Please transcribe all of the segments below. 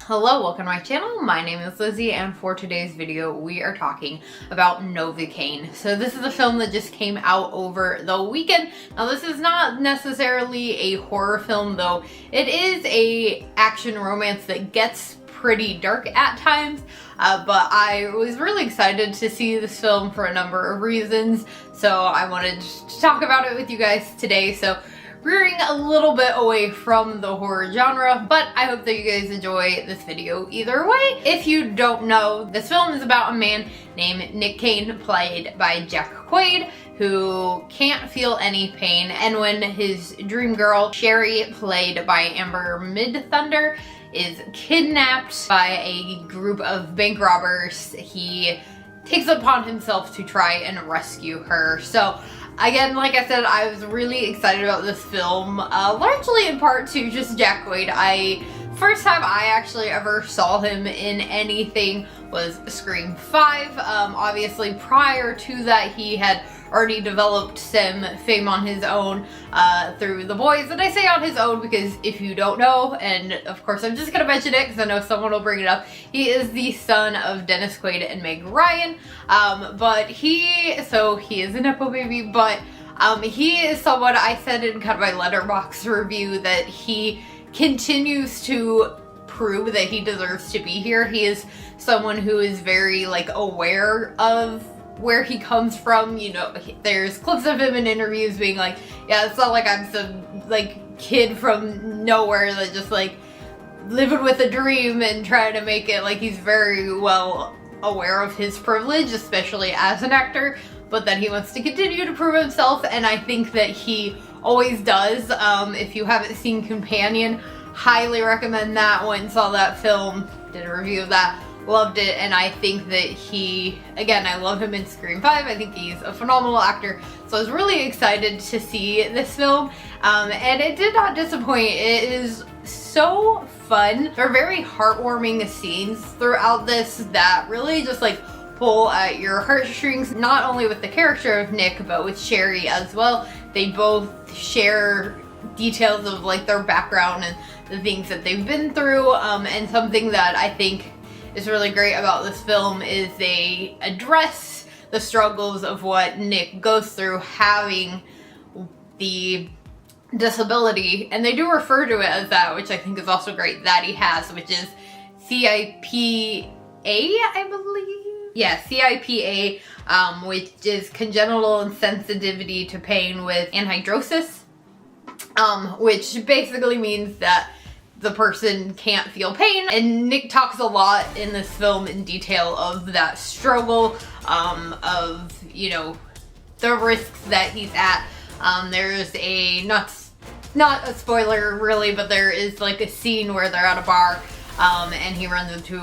Hello, welcome to my channel. My name is Lizzie, and for today's video we are talking about Novocaine. So this is a film that just came out over the weekend. Now this is not necessarily a horror film, though it is a action romance that gets pretty dark at times, but I was really excited to see this film for a number of reasons, so I wanted to talk about it with you guys today. So veering a little bit away from the horror genre, but I hope that you guys enjoy this video either way. If you don't know, this film is about a man named Nick Kane, played by Jack Quaid, who can't feel any pain, and when his dream girl, Sherry, played by Amber Midthunder, is kidnapped by a group of bank robbers, he takes it upon himself to try and rescue her. So again, like I said, I was really excited about this film, largely in part to just Jack Quaid. First time I actually ever saw him in anything was Scream 5. Obviously prior to that he had already developed some fame on his own through The Boys. And I say on his own because if you don't know, and of course I'm just gonna mention it because I know someone will bring it up, he is the son of Dennis Quaid and Meg Ryan. But he is a Nepo baby, but he is someone, I said in kind of my Letterboxd review, that he continues to prove that he deserves to be here. He is someone who is very aware of where he comes from. You know, there's clips of him in interviews being like, yeah, it's not like I'm some kid from nowhere that just living with a dream and trying to make it. He's very well aware of his privilege, especially as an actor, but that he wants to continue to prove himself, and I think that he always does. If you haven't seen Companion, highly recommend that one. Saw that film, did a review of that, loved it, and I think that I love him in Scream 5. I think he's a phenomenal actor, so I was really excited to see this film, and it did not disappoint. It is so fun. There are very heartwarming scenes throughout this that really just pull at your heartstrings, not only with the character of Nick, but with Sherry as well. They both share details of their background and the things that they've been through, and something that I think is really great about this film is they address the struggles of what Nick goes through having the disability, and they do refer to it as that, which I think is also great, that he has, which is CIPA, I believe. Yeah, CIPA, which is congenital insensitivity to pain with anhidrosis, which basically means that the person can't feel pain. And Nick talks a lot in this film in detail of that struggle, of, the risks that he's at. There's not a spoiler really, but there is a scene where they're at a bar, and he runs into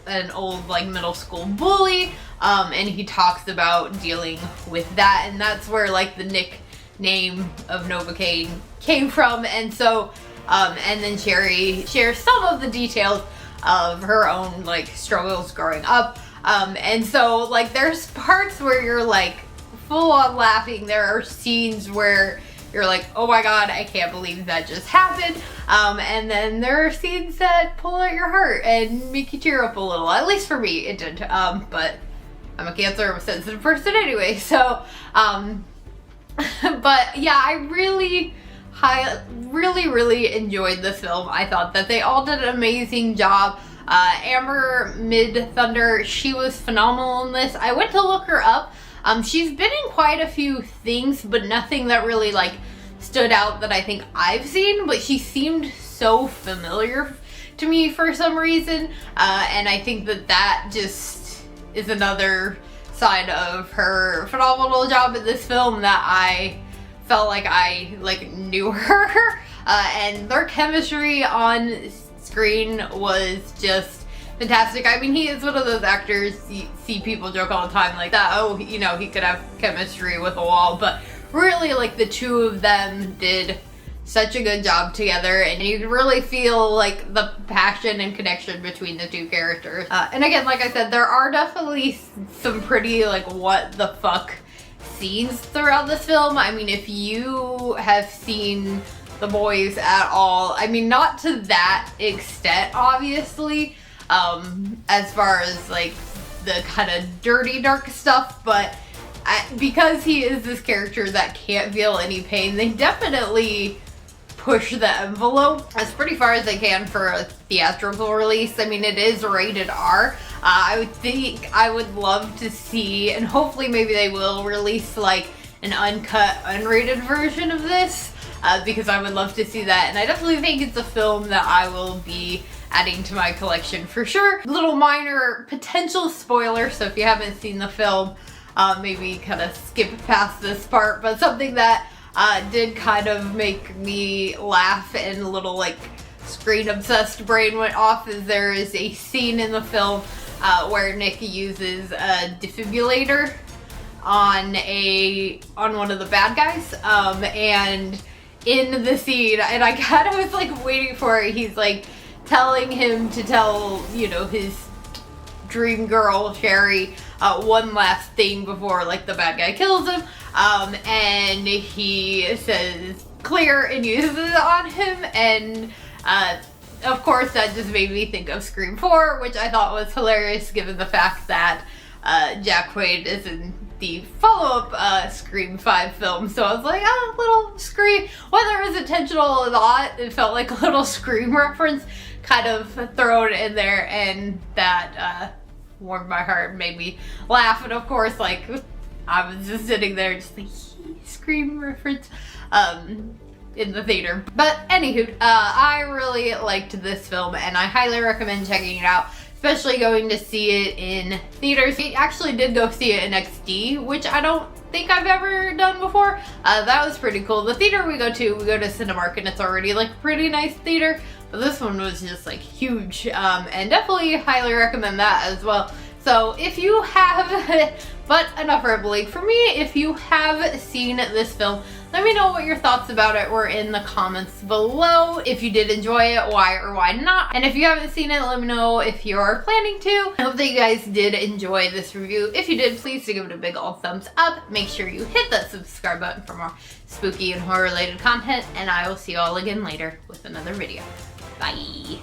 an old middle school bully, and he talks about dealing with that, and that's where the nickname of Novocaine came from. And so and then Sherry shares some of the details of her own struggles growing up, and so there's parts where you're full on laughing. There are scenes where you're oh my god, I can't believe that just happened. And then there are scenes that pull at your heart and make you tear up a little. At least for me, it did. But I'm a Cancer, sensitive person anyway, so, but yeah, I really enjoyed this film. I thought that they all did an amazing job. Amber Midthunder, she was phenomenal in this. I went to look her up. She's been in quite a few things, but nothing that really stood out that I think I've seen, but she seemed so familiar to me for some reason, and I think that just is another side of her phenomenal job in this film, that I felt I knew her, and their chemistry on screen was just fantastic. I mean, he is one of those actors, you see people joke all the time that, oh, he could have chemistry with a wall, but really the two of them did such a good job together, and you can really feel the passion and connection between the two characters. And again, like I said, there are definitely some pretty what the fuck scenes throughout this film. I mean, if you have seen the boys at all. I mean, not to that extent, obviously, as far as like the kind of dirty, dark stuff, but because he is this character that can't feel any pain, they definitely push the envelope as pretty far as they can for a theatrical release. I mean, it is rated R. I would think I would love to see, and hopefully maybe they will release like an uncut, unrated version of this, because I would love to see that, and I definitely think it's a film that I will be adding to my collection for sure. Little minor potential spoiler, so if you haven't seen the film, maybe kind of skip past this part, but something that did kind of make me laugh and a little like screen obsessed brain went off is there is a scene in the film where Nick uses a defibrillator on one of the bad guys, and in the scene, and I kind of was like waiting for it, he's like telling him to tell, you know, his dream girl Sherry one last thing before like the bad guy kills him, and he says clear and uses it on him, and of course that just made me think of Scream 4, which I thought was hilarious given the fact that Jack Quaid is in the follow-up Scream 5 film, so I was like, oh, little Scream, whether it was intentional or not, it felt like a little Scream reference kind of thrown in there, and that warmed my heart and made me laugh. And of course, like, I was just sitting there just like, Scream reference in the theater. But anywho, I really liked this film and I highly recommend checking it out, especially going to see it in theaters. I actually did go see it in XD, which I don't think I've ever done before. That was pretty cool. The theater we go to Cinemark, and it's already like a pretty nice theater, but this one was just like huge, and definitely highly recommend that as well. So if you have, but enough rambling for me, if you have seen this film, let me know what your thoughts about it were in the comments below. If you did enjoy it, why or why not? And if you haven't seen it, let me know if you're planning to. I hope that you guys did enjoy this review. If you did, please do give it a big old thumbs up. Make sure you hit that subscribe button for more spooky and horror related content, and I will see you all again later with another video. Bye.